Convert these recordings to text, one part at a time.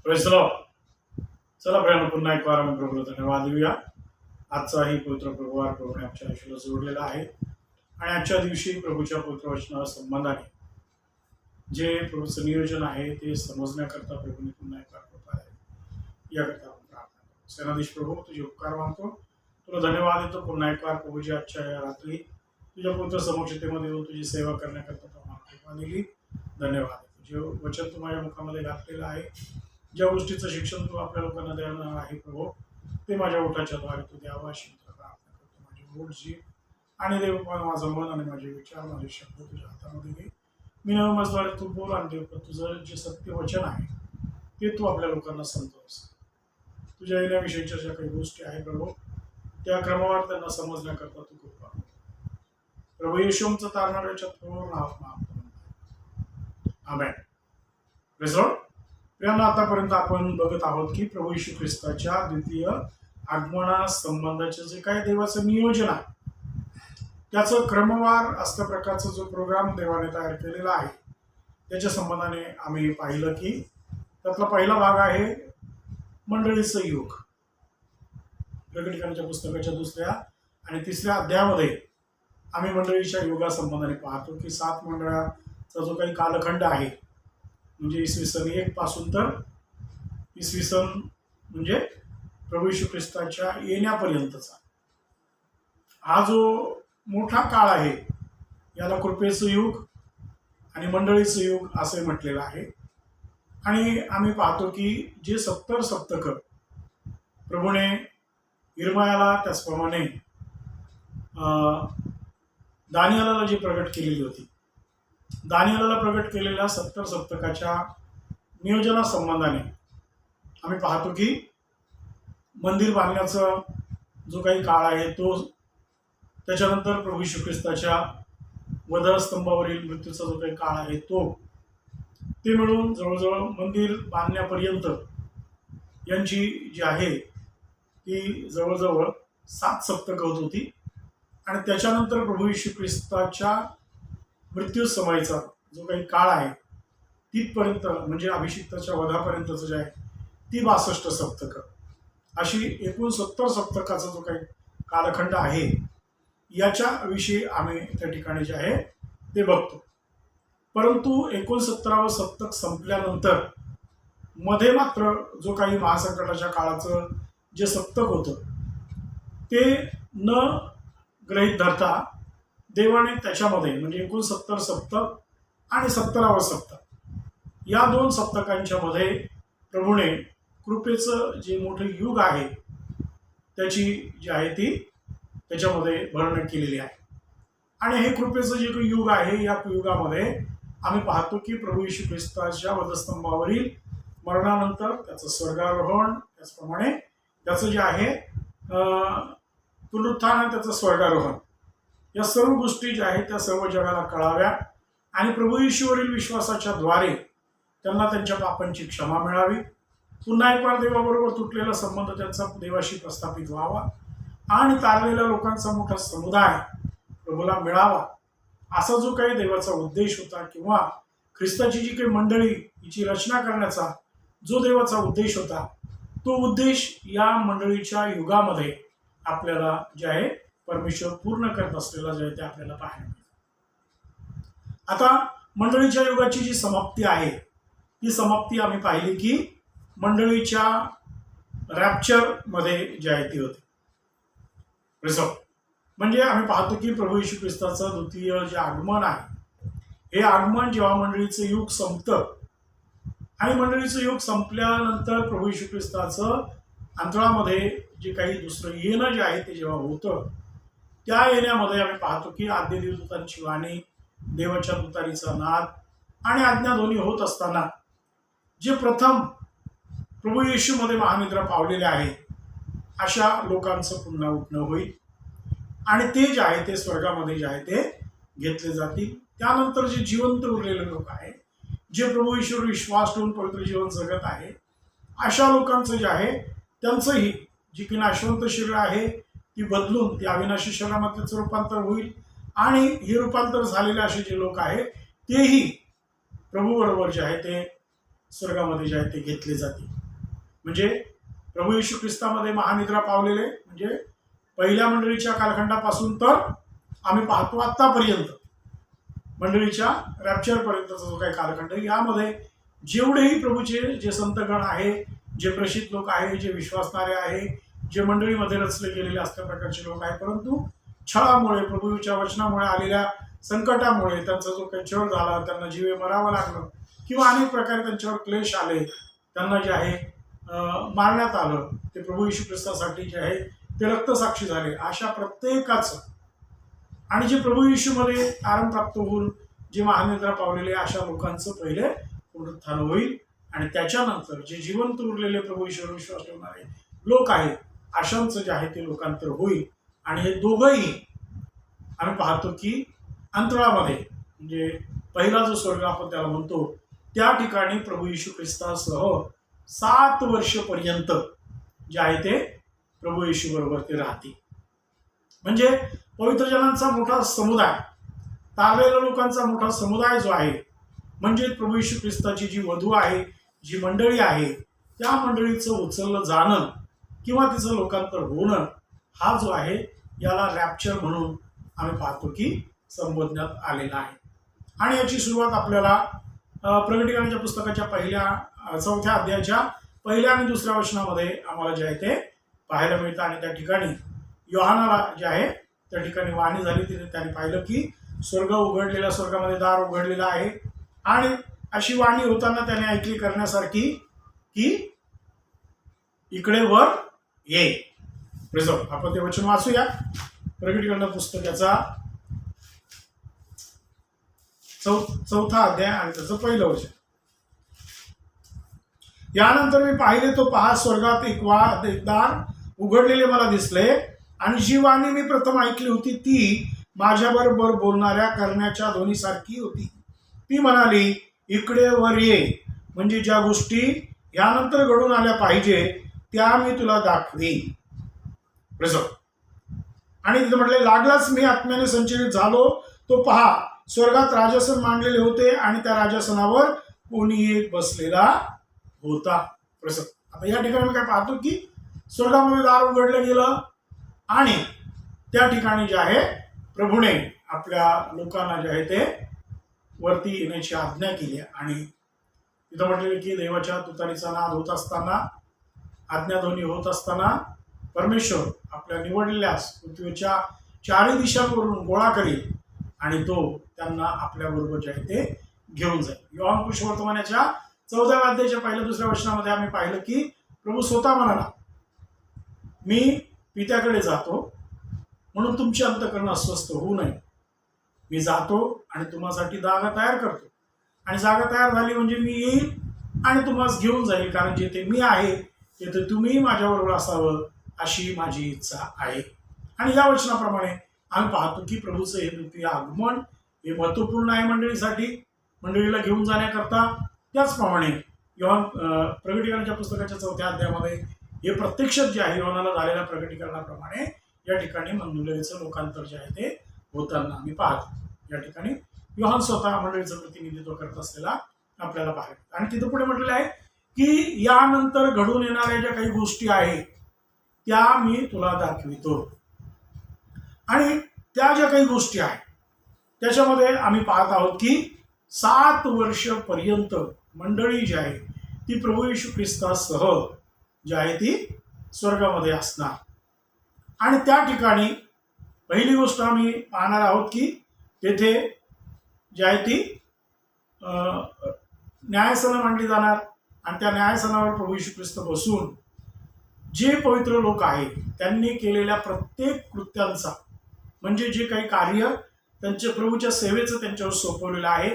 Press Lord. चला प्रियानो, पुन्हा एक वार आम्ही प्रभूला धन्यवाद देऊया. आजचाही पवित्र प्रभुवार प्रभूने आमच्या आयुष्याला जोडलेला आहे आणि आजच्या दिवशी प्रभूच्या पवित्र वचनाला संबंधाने जे प्रभूचं नियोजन आहे ते समजण्याकरता प्रभूने पुन्हा एक वार कृपा आहे याकरता आपण प्रार्थना करतो. सेनाधीश प्रभू, तुझे उपकार मानतो, तुला धन्यवाद देतो. पुन्हा एक वार प्रभूची आजच्या या रात्री तुझ्या पवित्र समक्षतेमध्ये येऊन तुझी सेवा करण्याकरता आम्हाला कृपा दिली. धन्यवाद. तुझे वचन तू माझ्या मुखामध्ये घातलेलं आहे. ज्या गोष्टीचं शिक्षण तू आपल्या लोकांना देणार आहे प्रभू, ते माझ्या ओठाच्या द्वारे तू द्यावा अशी प्रार्थना करतो. माझी ओठ जी आणि देव, माझं मन आणि माझे विचार, माझे शब्द तुझ्या हातामध्ये घे. मी नवमजद्वारे तू बोल आणि देव, तुझं जे सत्य वचन आहे ते तू आपल्या लोकांना समजवस. तुझ्या येण्याविषयीच्या ज्या काही गोष्टी आहेत प्रभू, त्या क्रमावर त्यांना समजण्याकरता तू कृपा कर. प्रभू येशूंचं तारणाऱ्याच्या पूर्ण आत्मा आमेन. Praise Lord. प्रियांनो, आतापर्यंत आपण बघत आहोत की प्रभू येशू ख्रिस्ताच्या द्वितीय आगमनासंबंधाचे जे काही देवाचं नियोजन आहे त्याचं क्रमवार असल्या प्रकारचा जो प्रोग्राम देवाने तयार केलेला आहे त्याच्या संबंधाने आम्ही पाहिलं की त्यातला पहिला भाग आहे मंडळीचं युग. प्रकटीकरणाच्या पुस्तकाच्या 2ऱ्या आणि 3ऱ्या अध्यायामध्ये आम्ही मंडळीच्या युगासंबंधाने पाहतो की 7 मंडळाचा जो काही कालखंड आहे, म्हणजे इसवी सन 1 पासून तर इसवी सन म्हणजे प्रभू येशू ख्रिस्ताच्या येण्यापर्यंतचा हा जो मोठा काळ आहे याला कृपेचं युग आणि मंडळीचं युग असे म्हटलेलं आहे. आणि आम्ही पाहतो की जे 70 सप्तकं प्रभूने इर्मायाला, त्याचप्रमाणे दानिएलाला जी प्रगट केलेली होती, दानिएलाला प्रगट केलेल्या 70 सप्तकाच्या नियोजनासंबंधाने आम्ही पाहतो की मंदिर बांधण्याचा जो काही काळ आहे तो, त्याच्यानंतर प्रभू येशू ख्रिस्ताच्या वधस्तंभावरील मृत्यूचा जो काही काळ आहे तो, ते मिळून जवळजवळ मंदिर बांधण्यापर्यंत यांची जी आहे ती जवळजवळ 7 सप्तकं होत होती. आणि त्याच्यानंतर प्रभू येशू ख्रिस्ताच्या मृत्यू समयीचा जो काही काळ आहे तिथपर्यंत, म्हणजे अभिषिक्ताच्या वधापर्यंतचं जे आहे ती 62 सप्तकं, अशी एकूण 70 सप्तकाचा जो काही कालखंड आहे याच्याविषयी आम्ही त्या ठिकाणी जे आहे ते बघतो. परंतु 69वं सप्तक संपल्यानंतर मध्ये मात्र जो काही महासंकटाच्या काळाचं जे सप्तक होतं ते न गृहीत धरता देवाने त्याच्यामध्ये, म्हणजे 69 सप्तक आणि 70वं सप्तक या 2 सप्तकांच्या मध्ये प्रभूने कृपेचं जे मोठं युग आहे त्याची जी आहे ती त्याच्यामध्ये वर्णन केलेली आहे. आणि हे कृपेचं जे काही युग आहे या युगामध्ये आम्ही पाहतो की प्रभू येशू ख्रिस्ताच्या वधस्तंभावरील मरणानंतर त्याचं स्वर्गारोहण, त्याचप्रमाणे त्याचं जे आहे पुनरुत्थान आणि त्याचं स्वर्गारोहण, या सर्व गोष्टी ज्या आहेत त्या सर्व जगाला कळाव्या आणि प्रभू येशूवरील विश्वासाच्या द्वारे त्यांना त्यांच्या पापांची क्षमा मिळावी. पुन्हा एक वार देवाबरोबर तुटलेला संबंध त्यांचा देवाशी प्रस्थापित व्हावा आणि तारलेल्या लोकांचा मोठा समुदाय प्रभूला मिळावा, असा जो काही देवाचा उद्देश होता, किंवा ख्रिस्ताची जी काही मंडळी हिची रचना करण्याचा जो देवाचा उद्देश होता, तो उद्देश या मंडळीच्या युगामध्ये आपल्याला जे आहे परमेश्वर पूर्ण करत असलेला जे आहे ते आपल्याला पाहायला मिळतं. आता मंडळीच्या युगाची जी समाप्ती आहे ती समाप्ती आम्ही पाहिली की मंडळीच्या रॅप्चर मध्ये जे आहे ती होते. म्हणजे आम्ही पाहतो की प्रभू येशू ख्रिस्ताचं द्वितीय जे आगमन आहे, हे आगमन जेव्हा मंडळीचं युग संपतं आणि मंडळीचं युग संपल्यानंतर प्रभू येशू ख्रिस्ताचं अंतरामध्ये जे काही दुसरं येणं जे आहे ते जेव्हा होतं, त्या येण्यामध्ये आम्ही पाहतो की आद्य देवदूतांची वाणी, देवाच्या तुतारीचा नाद आणि आज्ञाध्वनी होत असताना जे प्रथम प्रभू येशूमध्ये महानिद्रा पावलेले आहे अशा लोकांचं पुन्हा उठणं होईल आणि ते जे आहे ते स्वर्गामध्ये जे आहे ते घेतले जातील. त्यानंतर जे जिवंत उरलेले लोक आहेत, जे प्रभू येशूवर विश्वास ठेवून पवित्र जीवन जगत आहे, अशा लोकांचं जे आहे त्यांचंही जी की नाशवंत शरीर आहे ती बदलून ती अविनाशी शरीरामध्ये त्याचं रूपांतर होईल आणि हे रूपांतर झालेले असे जे लोक आहेत तेही प्रभू बरोबर जे आहे ते स्वर्गामध्ये जे आहे ते घेतले जाते. म्हणजे प्रभू येशू ख्रिस्तामध्ये महानिद्रा पावलेले म्हणजे पहिल्या मंडळीच्या कालखंडापासून तर आम्ही पाहतो आतापर्यंत मंडळीच्या रॅप्चर पर्यंतचा जो काही कालखंड यामध्ये जेवढेही प्रभूचे जे संतगण आहे, जे प्रसिद्ध लोक आहे, जे विश्वासणारे आहे, जे मंडळीमध्ये रचले गेलेले असल्या प्रकारचे लोक आहे, परंतु छळामुळे प्रभूच्या वचनामुळे आलेल्या संकटामुळे त्यांचा जो काही छळ झाला, त्यांना जीवे मरावं लागलं किंवा अनेक प्रकारे त्यांच्यावर क्लेश आले, त्यांना जे आहे मारण्यात आलं, ते प्रभू येशू ख्रिस्तासाठी जे आहे ते रक्तसाक्षी झाले. अशा प्रत्येकाचं आणि जे प्रभू येशूमध्ये आराम प्राप्त होऊन जे महानिद्रा पावलेले अशा लोकांचं पहिले पुनरुत्थान होईल आणि त्याच्यानंतर जे जिवंत उरलेले प्रभू येशूवर विश्वास ठेवणारे लोक आहेत अशांचं जे आहे ते लोकांतर होईल. आणि हे दोघंही आम्ही पाहतो की अंतराळामध्ये म्हणजे पहिला जो स्वर्ग आपण त्याला म्हणतो त्या ठिकाणी प्रभू येशू ख्रिस्तासह 7 वर्षपर्यंत जे आहे ते प्रभू येशू बरोबर ते राहतील. म्हणजे पवित्र जनांचा मोठा समुदाय, तारलेल्या लोकांचा मोठा समुदाय जो आहे म्हणजे प्रभू येशू ख्रिस्ताची जी वधू आहे, जी मंडळी आहे, त्या मंडळीचं उचललं जाणं किंवा तिचं लोकांतर होणं हा जो आहे याला रॅप्चर म्हणून आम्ही पाहतो की संबोधण्यात आलेला आहे. आणि याची सुरुवात आपल्याला प्रकटीकरणाच्या पुस्तकाच्या 4थ्या अध्यायाच्या 1 आणि 2 वचनामध्ये आम्हाला जे आहे ते पाहायला मिळतं. आणि त्या ठिकाणी योहानाला जे आहे त्या ठिकाणी वाणी झाली, त्याने पाहिलं की स्वर्ग उघडलेला, स्वर्गामध्ये दार उघडलेलं आहे आणि अशी वाणी होताना त्याने ऐकली करण्यासारखी की इकडे वर ये. आपण ते वचन वाचूया. प्रकटीकरण पुस्तकाचा 4था अध्याय आणि त्याचं 1 वचन. यानंतर मी पाहिले तो पहा स्वर्गात एक दार उघडलेले मला दिसले आणि जी वाणी मी प्रथम ऐकली होती ती माझ्याबरोबर बोलणाऱ्या करण्याच्या ध्वनीसारखी होती. ती म्हणाली, इकडे वर ये, म्हणजे ज्या गोष्टी यानंतर घडून आल्या पाहिजे त्या मी तुला दाखवीन. आणि तिथे म्हटले, लागलाच मी आत्म्याने संचलित झालो, तो पहा स्वर्गात राजासन मांडलेले होते आणि त्या राजासनावर कोणी एक बसलेला होता. आता या ठिकाणी मी काय पाहतो की स्वर्गामध्ये दार उघडलं गेलं आणि त्या ठिकाणी जे आहे प्रभूने आपल्या लोकांना जे आहे ते वरती येण्याची आज्ञा केली. आणि तिथं म्हटलेलं की देवाच्या तुतारीचा नाद होत असताना, आज्ञाध्वनी होत असताना परमेश्वर आपल्या निवडलेल्यास पृथ्वीच्या 4 दिशांवरून गोळा करेल आणि तो त्यांना आपल्याबरोबर जे आहे ते घेऊन जाईल. योहान कृष्णवर्तमानाच्या 14व्या अध्यायाच्या 1-2 वचनामध्ये आम्ही पाहिलं की प्रभू स्वतः म्हणाला, मी पित्याकडे जातो म्हणून तुमचे अंतःकरण अस्वस्थ होऊ नये. मी जातो आणि तुम्हासाठी जागा तयार करतो आणि जागा तयार झाली म्हणजे मी येईल आणि तुम्हाला घेऊन जाईल, कारण जिथे मी आहे तिथे तुम्ही माझ्याबरोबर असावं अशी माझी इच्छा आहे. आणि या वचनाप्रमाणे आम्ही पाहतो की प्रभूचं हे द्वितीय आगमन हे महत्वपूर्ण आहे मंडळीसाठी, मंडळीला घेऊन जाण्याकरता. त्याचप्रमाणे प्रकटीकरणाच्या पुस्तकाच्या 4थ्या अध्यायामध्ये हे प्रत्यक्षात जे आहे योहानाला झालेल्या प्रकटीकरणाप्रमाणे या ठिकाणी मंडळीचं लोकांतर जे आहे ते होताना आम्ही पाहतो. या ठिकाणी योहान स्वतः मंडळीचं प्रतिनिधित्व करत असलेला आपल्याला पाहायला. आणि तिथं पुढे म्हटलेलं आहे की यानंतर घडून येणाऱ्या ज्या काही गोष्टी आहेत त्या मी तुला दाखवितो. आणि त्या ज्या काही गोष्टी आहेत त्याच्यामध्ये आम्ही पाहत आहोत की 7 वर्षपर्यंत मंडळी जी आहे ती प्रभू येशू ख्रिस्तासह जी आहे ती स्वर्गामध्ये असणार. आणि त्या ठिकाणी पहिली गोष्ट आम्ही पाहणार आहोत की तेथे जी आहे ती न्यायसनं मांडली जाणार आणि त्या न्यायसनावर प्रभू येशू ख्रिस्त बसून जे पवित्र लोक आहेत त्यांनी केलेल्या प्रत्येक कृत्यांचा म्हणजे जे काही कार्य त्यांच्या प्रभूच्या सेवेचं त्यांच्यावर सोपवलेलं आहे,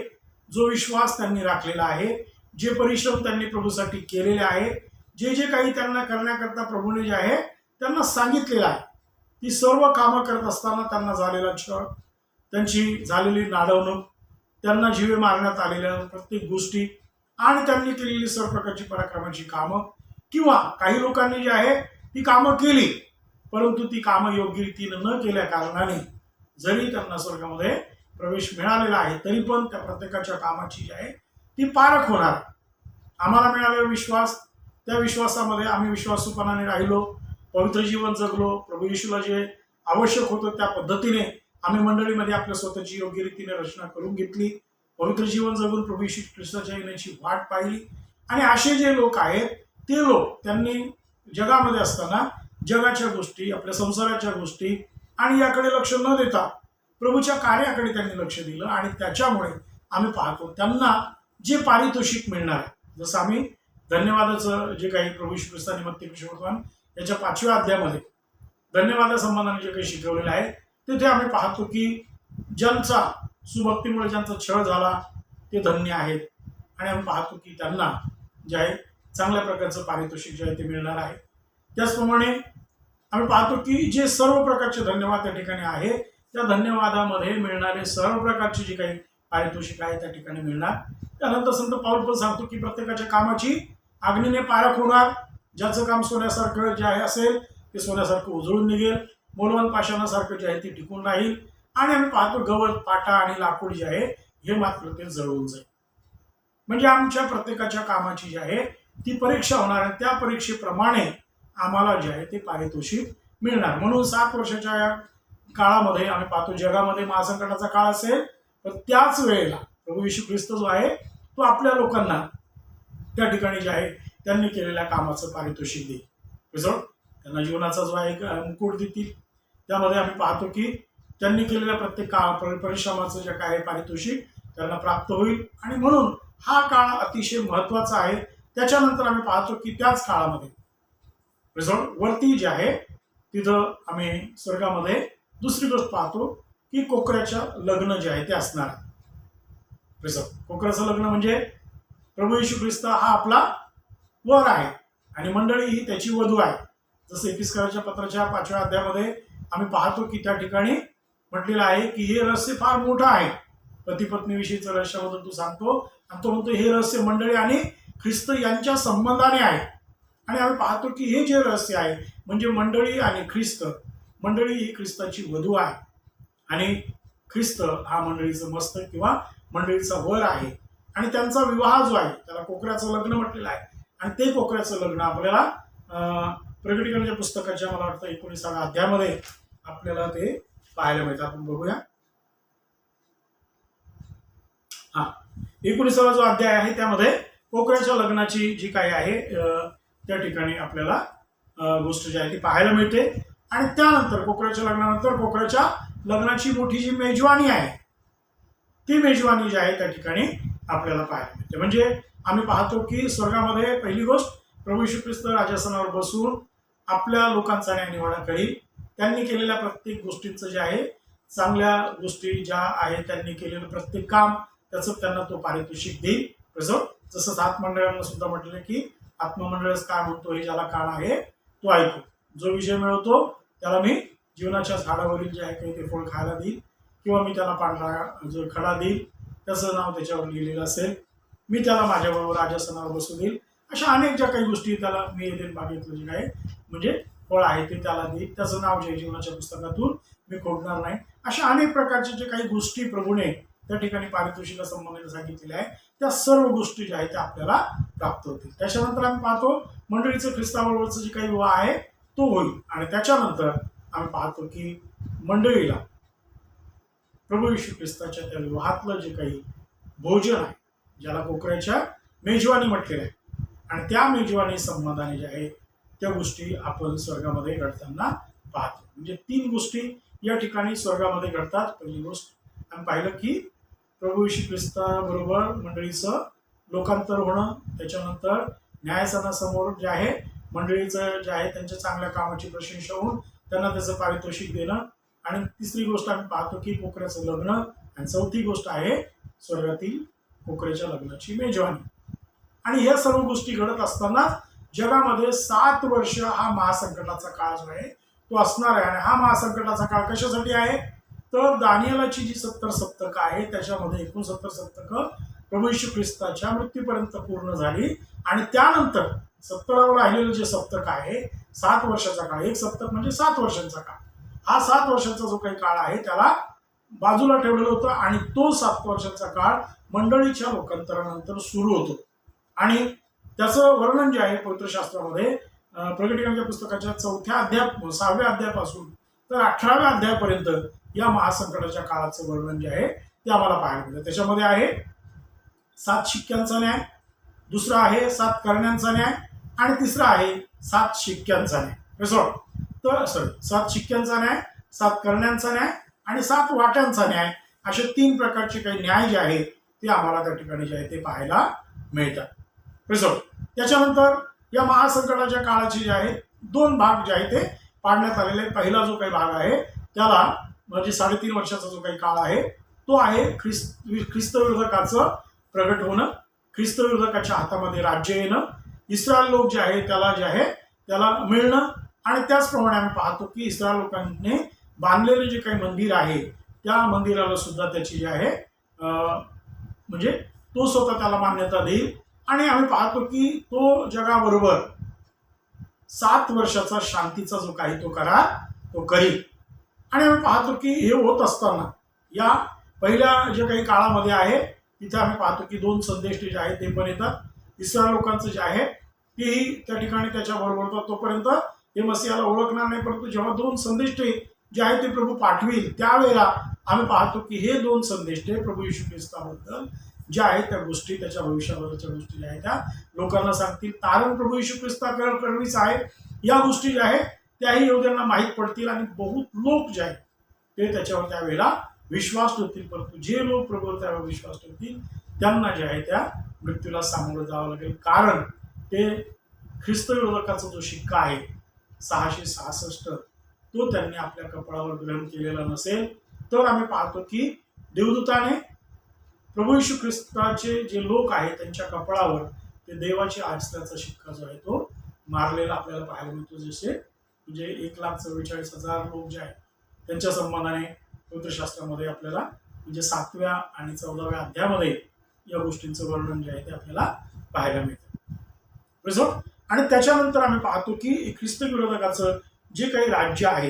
जो विश्वास त्यांनी राखलेला आहे, जे परिश्रम त्यांनी प्रभूसाठी केलेले आहे, जे जे काही त्यांना करण्याकरता प्रभूने जे आहे त्यांना सांगितलेलं आहे, ती सर्व कामं करत असताना त्यांना झालेला छळ, त्यांची झालेली नाडवणूक, त्यांना जीवे मारण्यात आलेल्या प्रत्येक गोष्टी आणि त्यांनी केलेली सर्व प्रकारची पराक्रमाची कामं किंवा काही लोकांनी जी आहे ती कामं केली परंतु ती कामं योग्य रीतीनं न केल्या कारणाने जरी त्यांना स्वर्गामध्ये प्रवेश मिळालेला आहे तरी पण त्या प्रत्येकाच्या कामाची जी आहे ती पारख होणार. आम्हाला मिळालेला विश्वास, त्या विश्वासामध्ये आम्ही विश्वासूपणाने राहिलो, पवित्र जीवन जगलो, प्रभू येशूला जे आवश्यक होतं त्या पद्धतीने आम्ही मंडळीमध्ये आपल्या स्वतःची योग्य रीतीने रचना करून घेतली, पवित्र जीवन जगून प्रभू येशू ख्रिस्ताच्या येण्याची वाट पाहिली. आणि असे जे लोक आहेत ते लोक त्यांनी जगामध्ये असताना जगाच्या गोष्टी, आपल्या संसाराच्या गोष्टी आणि याकडे लक्ष न देता प्रभूच्या कार्याकडे त्यांनी लक्ष दिलं. आणि त्याच्यामुळे आम्ही पाहतो त्यांना जे पारितोषिक मिळणार आहे, जसं आम्ही धन्यवादाचं जे काही प्रभू येशू ख्रिस्ताने मत्ती वर्तमान याच्या 5व्या अध्यायामध्ये धन्यवादासंबंधाने जे काही शिकवलेलं आहे, तिथे आम्ही पाहतो की ज्यांचा सुभक्तीमुळे ज्यांचा छळ झाला ते धन्य आहेत. आणि आम्ही पाहतो की त्यांना जे आहे चांगल्या प्रकारचं पारितोषिक जे आहे ते मिळणार आहे. त्याचप्रमाणे आम्ही पाहतो की जे सर्व प्रकारचे धन्यवाद त्या ठिकाणी आहे, त्या धन्यवादामध्ये मिळणारे सर्व प्रकारचे जे काही पारितोषिक आहे त्या ठिकाणी मिळणार. त्यानंतर संत पाऊल पण सांगतो की प्रत्येकाच्या कामाची अग्नीने पारख होणार. ज्याचं काम सोन्यासारखं जे आहे असेल ते सोन्यासारखं उजळून निघेल, मौल्यवान पाषाणासारखं जे आहे ते टिकून राहील. आणि आम्ही पाहतो गवत, पाटा आणि लाकूड जे आहे हे मात्र ते जळून जाईल. म्हणजे आमच्या प्रत्येकाच्या कामाची जी आहे ती परीक्षा होणार आणि त्या परीक्षेप्रमाणे आम्हाला जे आहे ते पारितोषिक मिळणार. म्हणून 7 वर्षाच्या या काळामध्ये आम्ही पाहतो जगामध्ये महासंकटाचा काळ असेल, पण त्याच वेळेला प्रभू येशू ख्रिस्त जो आहे तो आपल्या लोकांना त्या ठिकाणी जे आहे त्यांनी केलेल्या कामाचं पारितोषिक देईल. त्यांना जीवनाचा जो आहे मुकुट देतील. त्यामध्ये आम्ही पाहतो की त्यांनी केलेल्या प्रत्येक परिश्रमाचं जे काय पारितोषिक त्यांना प्राप्त होईल. आणि म्हणून हा काळ अतिशय महत्वाचा आहे. त्याच्यानंतर आम्ही पाहतो की त्याच काळामध्ये वरती जे आहे तिथं आम्ही स्वर्गामध्ये दुसरी गोष्ट पाहतो की कोकऱ्याच्या लग्न जे आहे ते असणार आहे. कोकऱ्याचं लग्न म्हणजे प्रभू येशू ख्रिस्त हा आपला वर आहे आणि मंडळी ही त्याची वधू आहे. जसं एपिस्कराच्या पत्राच्या 5व्या अध्यायामध्ये आम्ही पाहतो की त्या ठिकाणी म्हटलेलं आहे की हे रहस्य फार मोठं आहे. पती पत्नीविषयीचं रहस्याबद्दल तो सांगतो आणि तो म्हणतो हे रहस्य मंडळी आणि ख्रिस्त यांच्या संबंधाने आहे. आणि आम्ही पाहतो की हे जे रहस्य आहे म्हणजे मंडळी आणि ख्रिस्त, मंडळी ही ख्रिस्ताची वधू आहे आणि ख्रिस्त हा मंडळीचं मस्तक किंवा मंडळीचा वर आहे. आणि त्यांचा विवाह जो आहे त्याला कोकऱ्याचं लग्न म्हटलेलं आहे. आणि ते कोकऱ्याचं लग्न आपल्याला प्रकटीकरणाच्या पुस्तकाच्या मला वाटतं 19व्या अध्यायामध्ये आपल्याला ते पाहायला मिळतं. आपण बघूया. 19वा जो अध्याय आहे त्यामध्ये कोकऱ्याच्या लग्नाची जी काही आहे त्या ठिकाणी आपल्याला गोष्ट जी आहे ती पाहायला मिळते. आणि त्यानंतर कोकऱ्याच्या लग्नानंतर कोकऱ्याच्या लग्नाची मोठी जी मेजवानी आहे ती मेजवानी जी आहे त्या ठिकाणी आपल्याला पाहायला मिळते. म्हणजे आम्ही पाहतो की स्वर्गामध्ये पहिली गोष्ट प्रभू येशू ख्रिस्त राजासनावर बसून आपल्या लोकांचा न्यायनिवाडा करील. त्यांनी केलेल्या प्रत्येक गोष्टींचं जे आहे चांगल्या गोष्टी ज्या आहेत त्यांनी केलेलं प्रत्येक काम त्याचं त्यांना तो पारितोषिक देईल. जसं 7 मंडळांना सुद्धा म्हटलं की आत्ममंडळच काय म्हणतो हे ज्याला कान आहे तो ऐकू. जो विजय मिळवतो त्याला मी जीवनाच्या झाडावरील जे आहे काही ते फळ खायला देईल किंवा मी त्याला पांढरा जो खडा देईल त्याचं नाव त्याच्यावर लिहिलेलं असेल. मी त्याला माझ्याबरोबर राजासनावर बसू देईल. अशा अनेक ज्या काही गोष्टी त्याला मी येथील मागितलं जे आहे म्हणजे फळ आहे ते त्याला देईल. त्याचं नाव जे जीवनाच्या पुस्तकातून मी खोडणार नाही. अशा अनेक प्रकारच्या जे काही गोष्टी प्रभूने त्या ठिकाणी पारितोषिकासंबंधाने सांगितलेल्या आहे त्या सर्व गोष्टी ज्या आहेत त्या आपल्याला प्राप्त होतील. त्याच्यानंतर आम्ही पाहतो मंडळीचं ख्रिस्ताबरोबरचं जे काही विवाह आहे तो होईल. आणि त्याच्यानंतर आम्ही पाहतो की मंडळीला प्रभू येशू ख्रिस्ताच्या त्या विवाहातलं जे काही भोजन आहे ज्याला कोकऱ्याच्या मेजवानी म्हटलेलं आहे आणि त्या मेजवानी संबंधाने जे आहे त्या गोष्टी आपण स्वर्गामध्ये घडताना पाहतो. म्हणजे 3 गोष्टी या ठिकाणी स्वर्गामध्ये घडतात. पहिली गोष्ट आम्ही पाहिलं की प्रभू येशू ख्रिस्ताबरोबर मंडळीचं लोकांतर होणं, त्याच्यानंतर न्यायसनासमोर जे आहे मंडळीचं जे आहे त्यांच्या चांगल्या कामाची प्रशंसा होऊन त्यांना त्याचं पारितोषिक देणं, आणि तिसरी गोष्ट आम्ही पाहतो की कोकऱ्याचं लग्न, आणि चौथी गोष्ट आहे स्वर्गातील कोकऱ्याच्या लग्नाची मेजवानी. आणि ह्या सर्व गोष्टी घडत असताना जगामध्ये 7 वर्ष हा महासंकटाचा काळ जो आहे तो असणार आहे. आणि हा महासंकटाचा काळ कशासाठी आहे तर दानिएलाची जी 70 सप्तकं आहे त्याच्यामध्ये 69 सप्तकं प्रभू येशू ख्रिस्ताच्या मृत्यूपर्यंत पूर्ण झाली. आणि त्यानंतर 70वर राहिलेलं जे सप्तक आहे 7 वर्षाचा काळ, एक सप्तक म्हणजे 7 वर्षांचा काळ, हा 7 वर्षांचा जो काही काळ आहे त्याला बाजूला ठेवलेलं होतं. आणि तो 7 वर्षांचा काळ मंडळीच्या लोकांतरानंतर सुरू होतो. आणि त्याचं वर्णन जे आहे पवित्र शास्त्रामध्ये प्रकटीकरणाच्या पुस्तकाच्या 6व्या अध्यायापासून तर 18व्या अध्यायापर्यंत या महासंकटाच्या काळाचं वर्णन जे आहे ते आम्हाला पाहायला मिळतं. त्याच्यामध्ये आहे 7 शिक्क्यांचा न्याय, दुसरा आहे 7 करण्यांचा न्याय आणि तिसरा आहे 7 शिक्क्यांचा न्याय. तर 7 शिक्क्यांचा न्याय, 7 करण्यांचा न्याय आणि 7 वाट्यांचा न्याय, असे 3 प्रकारचे काही न्याय जे आहे ते आम्हाला त्या ठिकाणी जे आहे ते पाहायला मिळतात. त्याच्यानंतर या महासंकटाच्या काळाचे जे आहे 2 भाग जे आहे ते पाडण्यात आलेले. पहिला जो काही भाग आहे त्याला म्हणजे 3.5 वर्षाचा जो काही काळ आहे तो आहे ख्रिस्त विरोधकाचं प्रगट होणं, ख्रिस्त विरोधकाच्या हातामध्ये राज्य येणं, इस्रायल लोक जे आहे त्याला मिळणं आणि त्याचप्रमाणे आम्ही पाहतो की इस्रायल लोकांनी बांधलेले जे काही मंदिर आहे त्या मंदिराला सुद्धा त्याची जी आहे म्हणजे तो स्वतः त्याला मान्यता देईल आणि आम्ही पाहतो की तो जगाबरोबर 7 वर्षाचा शांतीचा जो काही तो करार तो करील. आणि आम्ही पाहतो की हे होत असताना या पहिल्या जे काही काळामध्ये आहे तिथे आम्ही पाहतो की 2 संदेश जे आहेत ते पण येतात. इस्रायल लोकांचं जे आहे तेही त्या ठिकाणी त्याच्याबरोबर तोपर्यंत हे मसीहाला ओळखणार नाही, परंतु जेव्हा 2 संदेश जे आहे ते प्रभू पाठवील त्यावेळेला आम्ही पाहतो की हे 2 संदेश प्रभू येशू ख्रिस्ताबद्दल ज्या आहेत त्या गोष्टी त्याच्या भविष्याबद्दलच्या गोष्टी ज्या आहेत त्या लोकांना सांगतील. कारण प्रभू येशू ख्रिस्ताकडवीच आहे या गोष्टी ज्या आहेत त्याही यहूद्यांना माहीत पडतील आणि बहुत लोक जे आहेत ते त्याच्यावर त्यावेळेला विश्वास ठेवतील. परंतु जे लोक प्रभूवर त्यावर विश्वास ठेवतील त्यांना जे आहे त्या मृत्यूला सामोरं जावं लागेल. कारण ते ख्रिस्त विरोधकाचा जो शिक्का आहे 666 तो त्यांनी आपल्या कपाळावर ग्रहण केलेला नसेल तर आम्ही पाहतो की देवदूताने प्रभू येशू ख्रिस्ताचे जे लोक आहेत त्यांच्या कपाळावर ते देवाची आज्ञाचा शिक्का जो आहे तो मारलेला आपल्याला पाहायला मिळतो. जसे म्हणजे 1,44,000 लोक जे आहेत त्यांच्या संबंधाने पवित्रशास्त्रामध्ये आपल्याला म्हणजे 7व्या आणि 14व्या अध्यायामध्ये या गोष्टींचं वर्णन जे आहे ते आपल्याला पाहायला मिळतं. आणि त्याच्यानंतर आम्ही पाहतो की ख्रिस्त विरोधकाचं जे काही राज्य आहे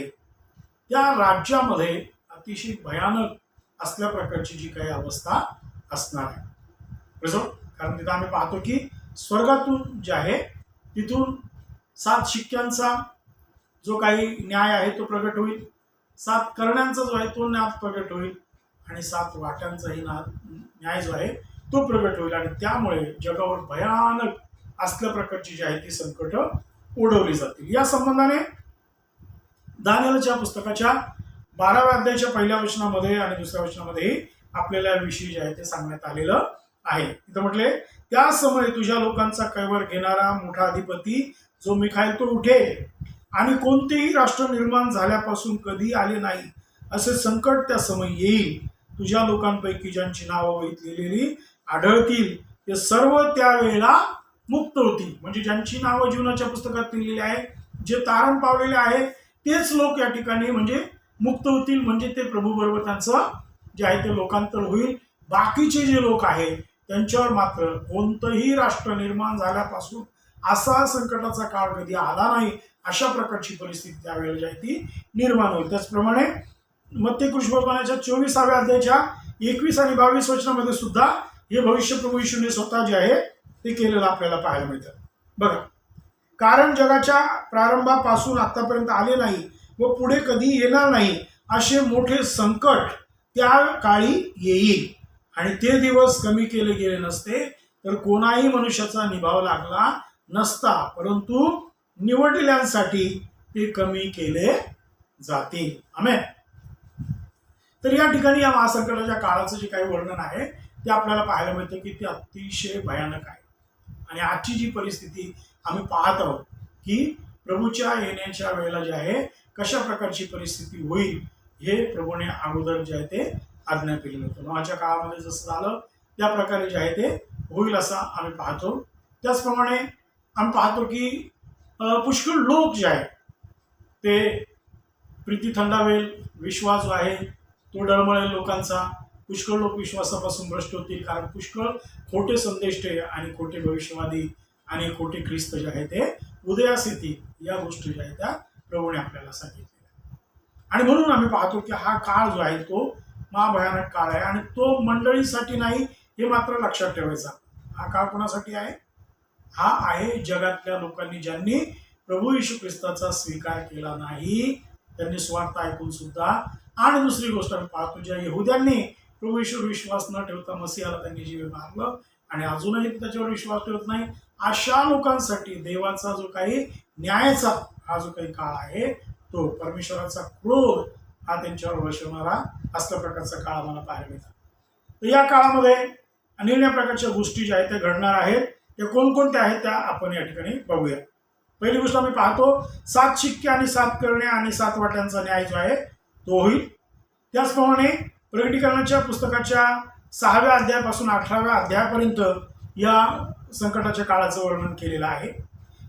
त्या राज्यामध्ये अतिशय भयानक असल्या प्रकारची जी काही अवस्था असणार आहे. कारण तिथं आम्ही पाहतो की स्वर्गातून जे आहे तिथून 7 शिक्क्यांचा जो काही न्याय आहे तो प्रगट होईल, 7 करण्यांचा जो आहे तो न्याय प्रगट होईल आणि 7 वाट्यांचाही न्याय जो आहे तो प्रगट होईल. आणि त्यामुळे जगावर भयानक असल्या प्रकारची जी आहे ती संकट ओढवली जातील. या संबंधाने दानिएलच्या पुस्तकाच्या 12व्या अध्यायाच्या 1ल्या वचनामध्ये आणि 2ऱ्या वचनामध्येही आपल्याला विषयी जे आहे ते सांगण्यात आलेलं आहे. तिथं म्हटले त्या समय तुझ्या लोकांचा कैवर घेणारा मोठा अधिपती जो मिखाईल तो उठेल आणि कोणतेही राष्ट्र निर्माण झाल्यापासून कधी आले नाही असे संकट त्या समय येईल. तुझ्या लोकांपैकी ज्यांची नावं वहीत लिहिलेली आढळतील ते सर्व त्यावेळेला मुक्त होतील. म्हणजे ज्यांची नावं जीवनाच्या पुस्तकात लिहिलेली आहे, जे तारण पावलेले आहे तेच लोक या ठिकाणी म्हणजे मुक्त होतील. म्हणजे ते प्रभू बरोबर त्यांचं जे आहे ते लोकांतर होईल. बाकीचे जे लोक आहेत त्यांच्यावर मात्र कोणतंही राष्ट्र निर्माण झाल्यापासून असा संकटाचा काळ कधी आला नाही अशा प्रकारची परिस्थिती त्यावेळेला जी आहे ती निर्माण होईल. त्याचप्रमाणे मत्ती कृष्णवर्तमानाच्या 24व्या अध्यायाच्या 21 आणि 22 वचनामध्ये सुद्धा हे भविष्य प्रभू येशूने स्वतः जे आहे ते केलेलं आपल्याला पाहायला मिळतं. बघा, कारण जगाच्या प्रारंभापासून आतापर्यंत आले नाही व पुढे कधी येणार नाही असे मोठे संकट त्या काळी येईल आणि ते दिवस कमी केले गेले नसते तर कोणाही मनुष्याचा निभाव लागला नसता, परंतु निवडलेल्यांसाठी ते कमी केले जातील. आमेन. तर या ठिकाणी या महासंकटाच्या काळाचं जे काही वर्णन आहे ते आपल्याला पाहायला मिळतं की ते अतिशय भयानक आहे. आणि आजची जी परिस्थिती आम्ही पाहत आहोत की प्रभूच्या येण्याच्या वेळेला जे आहे कशा प्रकारची परिस्थिती होईल हे प्रभूने अगोदर जे आहे ते आज्ञा केली होती. नोहाच्या काळामध्ये जसं झालं त्या प्रकारे जे आहे ते होईल असं आम्ही पाहतो. त्याचप्रमाणे आम्ही पाहतो की पुष्कळ लोक जे आहेत ते प्रीती थंडावेल, विश्वास जो आहे तो डळमळेल लोकांचा. पुष्कळ लोक विश्वासापासून भ्रष्ट होतील कारण पुष्कळ खोटे संदेष्टे आणि खोटे भविष्यवादी आणि खोटे ख्रिस्त जे आहे ते उदयास येतील. या गोष्टी ज्या आहेत त्या प्रभूने आपल्याला सांगितलेल्या. आणि म्हणून आम्ही पाहतो की हा काळ जो आहे तो महाभयानक काळ आहे आणि तो मंडळीसाठी नाही हे मात्र लक्षात ठेवायचा. हा काळ कोणासाठी आहे? हा आहे जगातल्या लोकांनी ज्यांनी प्रभू येशू ख्रिस्ताचा स्वीकार केला नाही, त्यांनी स्वार्थ ऐकून सुद्धा. आणि दुसरी गोष्ट आम्ही पाहतो, ज्या यहुद्यांनी प्रभू येशूवर विश्वास न ठेवता मसीहाला त्यांनी जीवे मारलं आणि अजूनही त्याच्यावर विश्वास ठेवत नाही, अशा लोकांसाठी देवाचा जो काही न्यायाचा हा जो काही काळ आहे, तो परमेश्वराचा क्रोध हा त्यांच्यावर बसवणारा असल्या प्रकारचा काळ आम्हाला पाहायला मिळतात. तर या काळामध्ये अनेक प्रकारच्या गोष्टी ज्या आहेत त्या घडणार आहेत. त्या कोणकोणत्या आहेत त्या आपण या ठिकाणी बघूया. पहिली गोष्ट आम्ही पाहतो, 7 शिक्के आणि 7 करणे आणि 7 वाट्यांचा न्याय जो आहे तो होईल. त्याचप्रमाणे प्रकटीकरणाच्या पुस्तकाच्या 6व्या अध्यायापासून 18व्या अध्यायापर्यंत या संकटाच्या काळाचं वर्णन केलेलं आहे.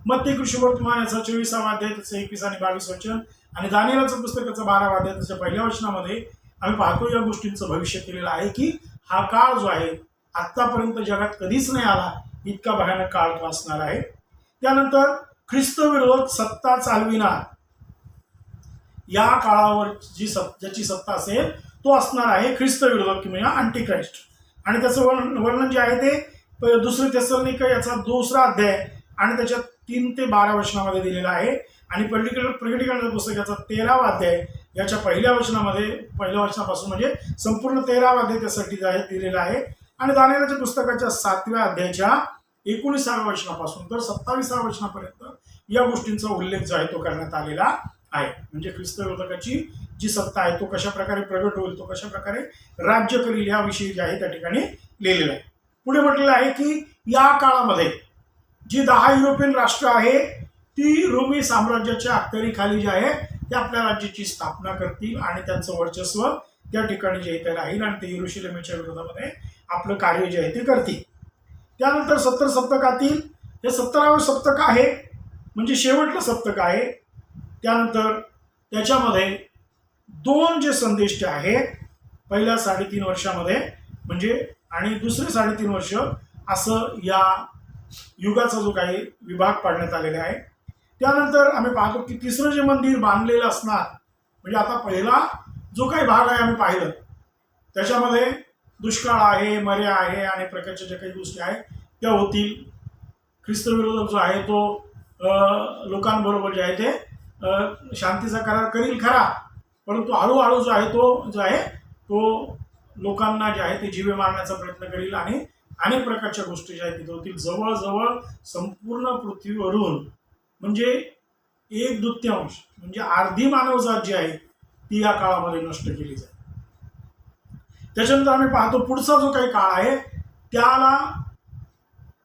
मत्ती कृष्णवर्तमानाचा 24वा अध्याय त्याचं 21 आणि 22 वचन आणि दानिएलच्या पुस्तकाचा 12वा अध्याय त्याच्या पहिल्या वचनामध्ये आम्ही पाहतो या गोष्टींचं भविष्य केलेलं आहे की हा काळ जो आहे आतापर्यंत जगात कधीच नाही आला, इतका भयानक काळ तो असणार आहे. त्यानंतर ख्रिस्त विरोधक सत्ता चालविणार, या काळावर ज्याची सत्ता असेल तो असणार आहे ख्रिस्त विरोधक किंवा अँटी ख्राइस्ट. आणि त्याचं वर्णन जे आहे ते दुसरे तेसलोनिके याचा 2रा अध्याय आणि त्याच्या 3 ते 12 वचनामध्ये दिलेला आहे. आणि प्रकटीकरणाच्या पुस्तकाचा 13वा अध्याय याच्या पहिल्या वचनापासून म्हणजे संपूर्ण 13वा अध्याय त्यासाठी दिलेला आहे. आणि दानिएलच्या पुस्तकाच्या 7व्या अध्यायाच्या 19व्या वचनापासून तर 27व्या वचनापर्यंत या गोष्टींचा उल्लेख जो आहे तो करण्यात आलेला आहे. म्हणजे ख्रिस्त विरोधकाची जी सत्ता आहे तो कशा प्रकारे प्रगट होईल, तो कशा प्रकारे राज्य करील याविषयी जे आहे त्या ठिकाणी लिहिलेलं आहे. पुढे म्हटलेलं आहे की या काळामध्ये जी 10 युरोपियन राष्ट्र आहे ती रोमी साम्राज्याच्या अखत्यारीखाली जे आहे ते आपल्या राज्याची स्थापना करतील आणि त्यांचं वर्चस्व त्या ठिकाणी जे आहे ते राहील आणि ते यरुशलेमच्या विरोधामध्ये आपलं कार्य जे आहे ते करतील. त्यानंतर 70 सप्तकातील हे 17वं सप्तक आहे, म्हणजे शेवटलं सप्तक आहे. त्यानंतर त्याच्यामध्ये 2 जे संदेश आहेत पहिल्या 3.5 वर्षामध्ये म्हणजे आणि दुसरे 3.5 वर्ष असं या युगाचा जो काही विभाग पाडण्यात आलेला आहे. त्यानंतर आम्ही पाहतो की तिसरं जे मंदिर बांधलेलं असणार, म्हणजे आता पहिला जो काही भाग आहे आम्ही पाहिलं त्याच्यामध्ये दुष्काळ आहे, मर्या आहे आणि प्रकारच्या ज्या काही गोष्टी आहेत त्या होतील. ख्रिस्त विरोधक जो आहे तो लोकांबरोबर जे आहे ते शांतीचा करार करील खरा, परंतु हळूहळू जो आहे तो लोकांना जे आहे ते जीवे मारण्याचा प्रयत्न करील आणि अनेक प्रकारच्या गोष्टी ज्या आहेत तिथे होतील. जवळजवळ संपूर्ण पृथ्वीवरून म्हणजे 1/2 म्हणजे अर्धी मानवजात जी आहे ती या काळामध्ये नष्ट केली जाईल. त्याच्यानंतर आम्ही पाहतो पुढचा जो काही काळ आहे त्याला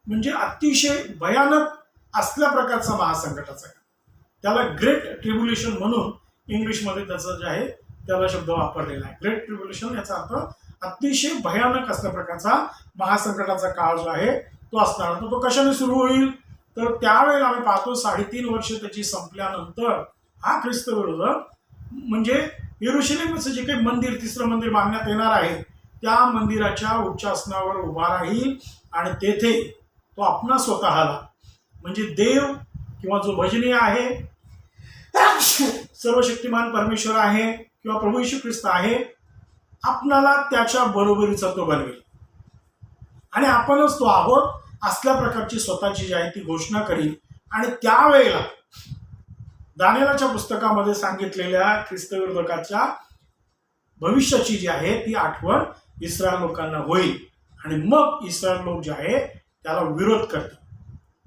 म्हणजे अतिशय भयानक असल्या प्रकारचा महासंकटाचा काळ, त्याला ग्रेट ट्रिब्युलेशन म्हणून इंग्लिशमध्ये त्याचं जे आहे त्याला शब्द वापरलेला आहे. ग्रेट ट्रिब्युलेशन याचा अर्थ अतिशय भयानक असल्या प्रकारचा महासंकटाचा काळ जो आहे तो असणार. तो कशाने सुरू होईल तर त्यावेळेला आम्ही पाहतो 3.5 वर्ष त्याची संपल्यानंतर हा ख्रिस्त विरोधक म्हणजे यरुशलेमचं जे काही मंदिर 3रं मंदिर बांधण्यात येणार आहे त्या मंदिराच्या उच्चासनावर उभा राहील आणि तेथे तो आपणा स्वतःला म्हणजे देव किंवा जो भजनीय आहे, सर्वशक्तिमान परमेश्वर आहे किंवा प्रभू येशू ख्रिस्त आहे, आपणाला त्याच्या बरोबरीचा तो बनवेल आणि आपणच तो आहोत असल्या प्रकारची स्वतःची जी आहे ती घोषणा करील. आणि त्यावेळेला दानिएलच्या पुस्तकामध्ये सांगितलेल्या ख्रिस्त विरोधकाच्या भविष्याची जी आहे ती आठवण इस्रायल लोकांना होईल आणि मग इस्रायल लोक जे आहे त्याला विरोध करतील.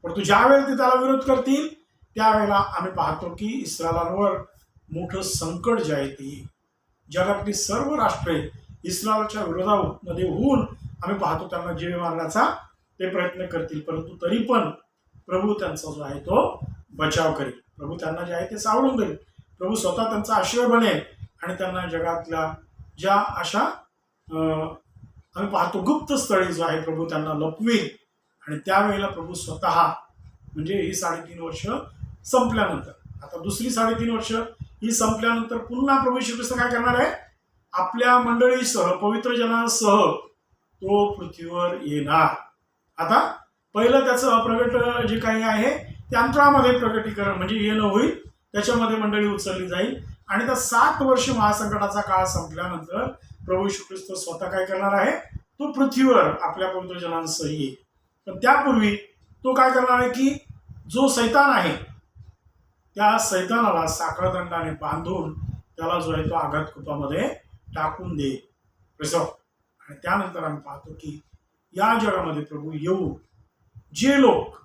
परंतु ज्यावेळेला ते त्याला विरोध करतील त्यावेळेला आम्ही पाहतो की इस्रायलांवर मोठं संकट जे आहे ते जगातली सर्व राष्ट्रे इस्रायलच्या विरोधामध्ये होऊन आम्ही पाहतो त्यांना जीवे मारण्याचा ते प्रयत्न करतील. परंतु तरी पण प्रभू त्यांचा जो आहे तो बचाव करेल. प्रभू त्यांना जे आहे ते सावरून देईल. प्रभू स्वतः त्यांचा आश्रय बनेल आणि त्यांना जगातल्या ज्या अशा आम्ही पाहतो गुप्त स्थळी जो आहे प्रभू त्यांना लपवेल आणि त्यावेळेला प्रभू स्वतः म्हणजे ही 3.5 वर्ष संपल्यानंतर, आता दुसरी 3.5 वर्ष ही संपल्यानंतर पुन्हा प्रभू येशू ख्रिस्त काय करणार आहे, आपल्या मंडळीसह पवित्र जनांसह तो पृथ्वीवर येणार. आता पहिलं त्याचं अप्रगट जे काही आहे ते अंतरामध्ये प्रगटीकरण म्हणजे येणं होईल, त्याच्यामध्ये मंडळी उचलली जाईल आणि त्या 7 वर्ष महासंकटाचा काळ संपल्यानंतर प्रभू येशू ख्रिस्त स्वतः काय करणार आहे, तो पृथ्वीवर आपल्या पवित्र जनांसह येईल. पण त्यापूर्वी तो काय करणार आहे की जो सैतान आहे त्या सैतानाला साखळदंडाने बांधून त्याला जो आहे तो आघातकुपामध्ये टाकून दे. आणि त्यानंतर आम्ही पाहतो की या जगामध्ये प्रभू येऊ जे लोक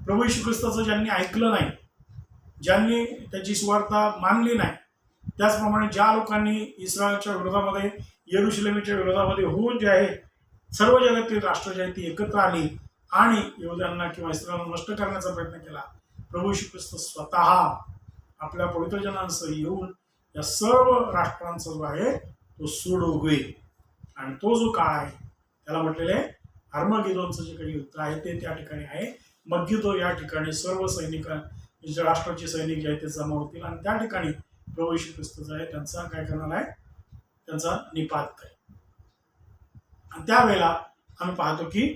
प्रभू येशू ख्रिस्ताचं ज्यांनी ऐकलं नाही, ज्यांनी त्याची सुवार्ता मानली नाही, त्याचप्रमाणे ज्या लोकांनी इस्रायलच्या विरोधामध्ये, येरुशलेमीच्या विरोधामध्ये होऊन जे आहे सर्व जगातील राष्ट्र जे आहे ती एकत्र आली आणि यहूद्यांना किंवा इस्रायलला नष्ट करण्याचा प्रयत्न केला, प्रभू येशू ख्रिस्त स्वतः आपल्या पवित्र जनांसह येऊन या सर्व राष्ट्रांचा जो आहे तो सूड उगवेल. आणि तो जो काळ आहे त्याला म्हटलेले हर्मगिदोनचं जे काही युद्ध आहे ते त्या ठिकाणी आहे. मग्गिदो या ठिकाणी सर्व सैनिक राष्ट्राचे सैनिक जे आहेत ते जमा होतील आणि त्या ठिकाणी प्रभू येशू ख्रिस्त जो आहे त्यांचा काय करणार आहे, त्यांचा निपात करेल. आणि त्यावेळेला आम्ही पाहतो की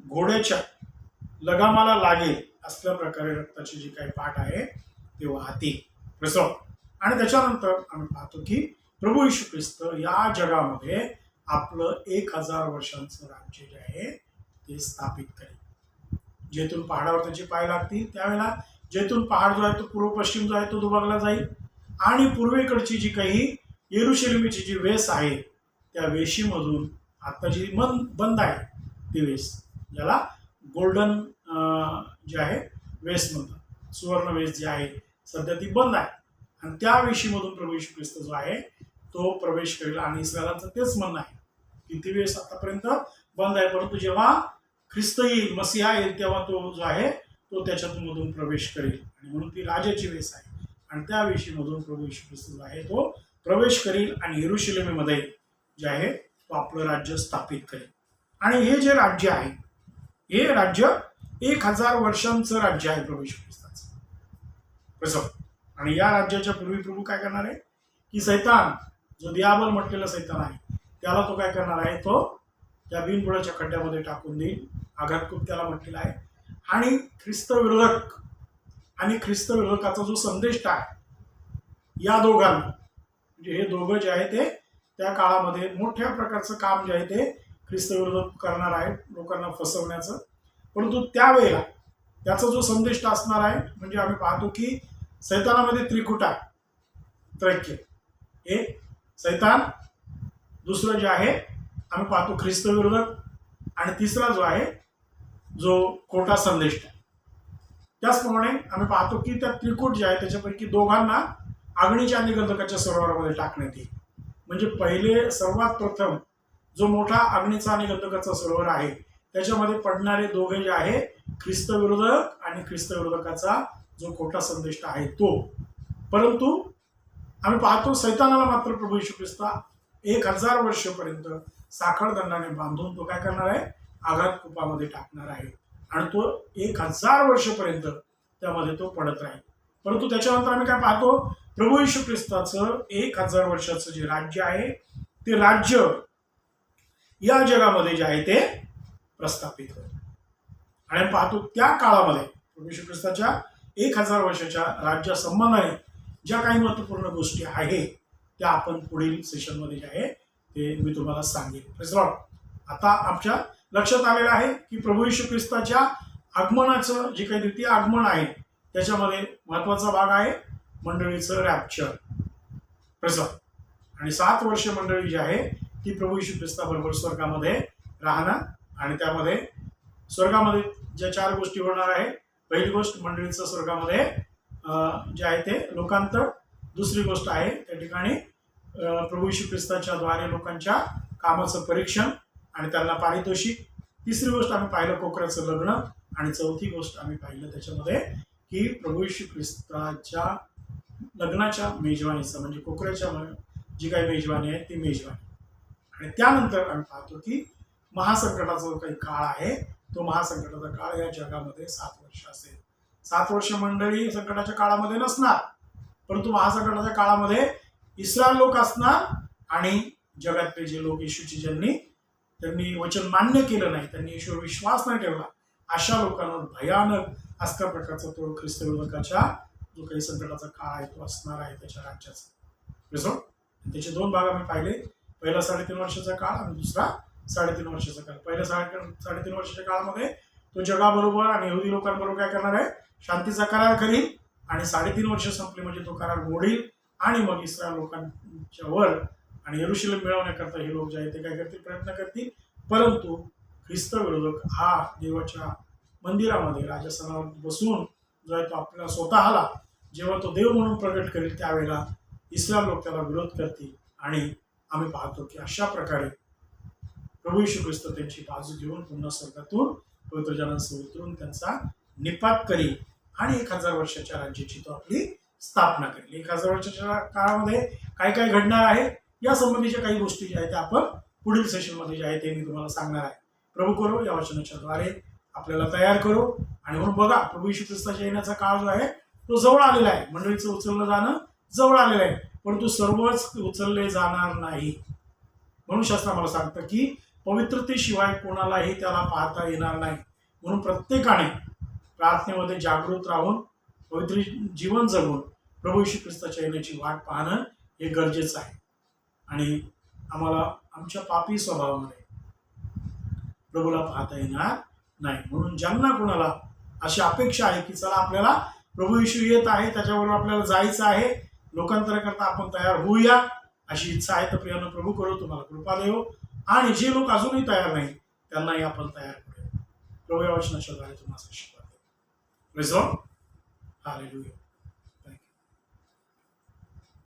घोड्याच्या लगामाला लागेल असल्या प्रकारे रक्ताची जी काही पाठ आहे ते वाहते. आणि त्याच्यानंतर आम्ही पाहतो की प्रभू येशू ख्रिस्त या जगामध्ये आपलं 1000 वर्षांचं राज्य जे आहे ते स्थापित करेल. जेथून पहाडावर त्याचे पाय लागतील त्यावेळेला जेथून पहाड जो आहे तो पूर्व पश्चिम जो आहे तो दुभागला जाईल आणि पूर्वेकडची जी काही येरुशलेमीची जी वेस आहे त्या वेशीमधून आता जी बंद आहे ती वेस, ज्याला गोल्डन जे आहे वेस म्हणतात, सुवर्ण वेस जी आहे सध्या ती बंद आहे आणि त्या वेशीमधून प्रभू येशू ख्रिस्त जो आहे तो प्रवेश करेल. आणि इस्रायलांचं तेच म्हणणं आहे की ती वेस आतापर्यंत बंद आहे, परंतु जेव्हा ख्रिस्त येईल, मसीहा येईल, तेव्हा तो जो आहे तो त्याच्यातून मधून प्रवेश करेल आणि म्हणून ती राजाची वेस आहे आणि त्या वेशीमधून प्रभू येशू ख्रिस्त जो आहे तो प्रवेश करेल आणि येरुशलेमीमध्ये जे आहे तो आपलं राज्य स्थापित करेल. आणि हे जे राज्य आहे हे राज्य 1000 वर्षांचं राज्य आहे प्रभू येशू ख्रिस्ताचं. आणि या राज्याच्या पूर्वी प्रभू काय करणार आहे की सैतान, जो दियाबल म्हटलेला सैतान आहे, त्याला तो काय करणार आहे, तो त्या बिनबुडाच्या खड्ड्यामध्ये टाकून देईल. आघातकूप त्याला म्हटलेला आहे. आणि ख्रिस्त विरोधक आणि ख्रिस्त विरोधकाचा जो संदेश आहे या दोघांना, म्हणजे हे दोघं जे आहे ते त्या काळामध्ये मोठ्या प्रकारचं काम जे आहे ते ख्रिस्त विरोधक करणार आहे, लोकांना फसवण्याचं. परंतु त्यावेळेला त्याचा जो संदेश असणार आहे म्हणजे आम्ही पाहतो की सैतानामध्ये त्रिकुट आहे, त्रैक्य. एक सैतान, दुसरं जे आहे आम्ही पाहतो ख्रिस्त विरोधक आणि तिसरा जो आहे जो खोटा संदेश आहे. त्याचप्रमाणे आम्ही पाहतो की त्या त्रिकूट जे आहे त्याच्यापैकी दोघांना अग्नीच्या आणि गंधकाच्या सरोवरामध्ये टाकण्यात येईल. म्हणजे पहिले सर्वात प्रथम जो मोठा अग्नीचा आणि गंधकाचा सरोवर आहे त्याच्यामध्ये पडणारे दोघे जे आहे ख्रिस्त विरोधक आणि ख्रिस्त विरोधकाचा जो खोटा संदेश आहे तो. परंतु आम्ही पाहतो सैतानाला मात्र प्रभू येशू ख्रिस्त 1000 वर्षपर्यंत साखळदंडाने बांधून तो काय करणार आहे, आघातकुपामध्ये टाकणार आहे आणि तो 1000 वर्षपर्यंत त्यामध्ये तो पडत राहील. परंतु त्याच्यानंतर आम्ही काय पाहतो, प्रभू येशू ख्रिस्ताचं 1000 वर्षाचं जे राज्य आहे ते राज्य या जगामध्ये जे आहे ते प्रस्थापित होईल. आणि पाहतो त्या काळामध्ये प्रभू येशू ख्रिस्ताच्या 1000 वर्षाच्या राज्यासंबंधाने ज्या काही महत्त्वपूर्ण गोष्टी आहेत त्या आपण पुढील सेशनमध्ये जे आहे ते मी तुम्हाला सांगेन. आता आमच्या लक्षात आलेलं आहे की प्रभू येशू ख्रिस्ताच्या आगमनाचं जे काही द्वितीय आगमन आहे त्याच्यामध्ये महत्त्वाचा भाग आहे मंडळीचं रॅप्चर. आणि 7 वर्ष मंडळी जी आहे ती प्रभू येशू ख्रिस्ताबरोबर स्वर्गामध्ये राहणार. आणि त्यामध्ये स्वर्गामध्ये ज्या 4 गोष्टी होणार आहे, पहिली गोष्ट मंडळीचं स्वर्गामध्ये जे आहे ते लोकांतर. दुसरी गोष्ट आहे त्या ठिकाणी प्रभू येशू ख्रिस्ताच्या द्वारे लोकांच्या कामाचं परीक्षण आणि त्यांना पारितोषिक. तिसरी गोष्ट आम्ही पाहिलं कोकराचं लग्न. आणि चौथी गोष्ट आम्ही पाहिलं त्याच्यामध्ये की प्रभू येशू ख्रिस्ताच्या लग्नाच्या मेजवानीचं म्हणजे कोकराच्या जी काही मेजवानी आहे ती मेजवानी. आणि त्यानंतर आम्ही पाहतो की महासंकटाचा जो काही काळ आहे तो महासंकटाचा काळ या जगामध्ये 7 वर्ष असेल. 7 वर्ष मंडळी संकटाच्या काळामध्ये नसणार, परंतु महासंकटाच्या काळामध्ये इस्रायल लोक असणार आणि जगातले जे लोक येशूची त्यांनी वचन मान्य केलं नाही, त्यांनी येशूवर विश्वास नाही ठेवला, अशा लोकांवर भयानक असल्या प्रकारचा तो ख्रिस्त विरोधकाच्या जो काही संकटाचा काळ आहे तो असणार आहे त्याच्या राज्याचा. त्याचे 2 भाग आम्ही पाहिले, पहिला 3.5 वर्षाचा काळ आणि दुसरा 3.5 वर्षाचा काळ. पहिल्या 3.5 वर्षाच्या काळामध्ये तो जगाबरोबर आणि यहुदी लोकांबरोबर काय करणार आहे, शांतीचा करार करील आणि 3.5 वर्ष संपली म्हणजे तो करार मोडील आणि मग इस्रायल लोकांच्या वर आणि येरुशलेम मिळवण्याकरता हे लोक जे आहेत ते काय करतील, प्रयत्न करतील. परंतु ख्रिस्त विरोधक हा देवाच्या मंदिरामध्ये राजस्थानावर बसून जो आहे तो आपल्याला स्वतःला जेव्हा तो देव म्हणून प्रगट करेल त्यावेळेला इस्लाम लोक त्याला विरोध करतील आणि आम्ही पाहतो की अशा प्रकारे प्रभू येशू ख्रिस्त त्यांची बाजू घेऊन पुन्हा स्वर्गातून पवित्र जनांसह उतरून त्यांचा निपात करील आणि 1000 वर्षाच्या राज्याची तो आपली स्थापना करेल. 1000 वर्षाच्या काळामध्ये काय काय घडणार आहे या संबंधीच्या काही गोष्टी ज्या आहेत त्या आपण पुढील सेशनमध्ये जे आहे ते मी तुम्हाला सांगणार आहे. प्रभू करो या वचनाच्या द्वारे आपल्याला तयार करू आणि म्हणून बघा प्रभू येशू ख्रिस्ताच्या येण्याचा काळ जो आहे तो जवळ आलेला आहे. मंडळीचं उचललं जाणं जवळ आलेलं आहे, परंतु सर्वच उचलले जाणार नाही. म्हणून शास्त्र आम्हाला सांगतं की पवित्रतेशिवाय कोणालाही त्याला पाहता येणार नाही. म्हणून प्रत्येकाने प्रार्थनेमध्ये जागृत राहून पवित्र जीवन जगून प्रभू येशू ख्रिस्ताच्या येण्याची वाट पाहणं हे गरजेचं आहे. आणि आम्हाला आमच्या पापी स्वभावामध्ये प्रभूला पाहता येणार नाही. म्हणून ज्यांना कोणाला अशी अपेक्षा आहे की चला आपल्याला प्रभू येशू येत आहे, त्याच्याबरोबर आपल्याला जायचं आहे, लोकांतराकरता आपण तयार होऊया अशी इच्छा आहे तर प्रियानं प्रभू करो तुम्हाला कृपा देव. आणि जे लोक अजूनही तयार नाही त्यांनाही आपण तयार करूया. प्रभू या वचनाच्या द्वारे तुम्हाला आशीर्वाद देव. हालेलुया.